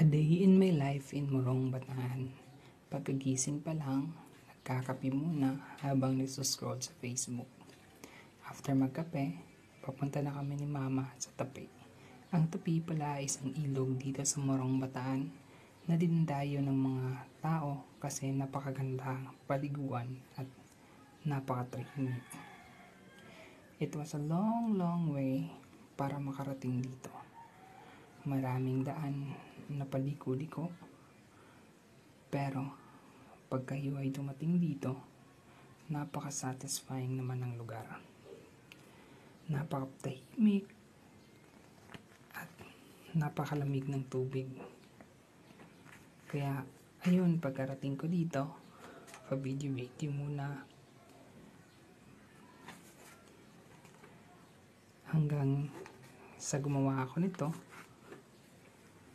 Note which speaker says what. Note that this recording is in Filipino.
Speaker 1: A day in my life in Morong, Bataan. Pagkagising pa lang, nagkakape muna habang nagsuscroll sa Facebook. After magkape, papunta na kami ni Mama sa tapi. Ang tapi pala ay isang ilog dito sa Morong, Bataan na dinadayo ng mga tao kasi napakaganda paliguan at napakatahimik. It was a long way para makarating dito. Maraming daan na paliko-liko, pero pag kayo ay dumating dito, napaka-satisfying naman ng lugar. Napakatahimik at napakalamig ng tubig. Kaya ayun, pagkarating ko dito, pa-video muna hanggang sa gumawa ako nito.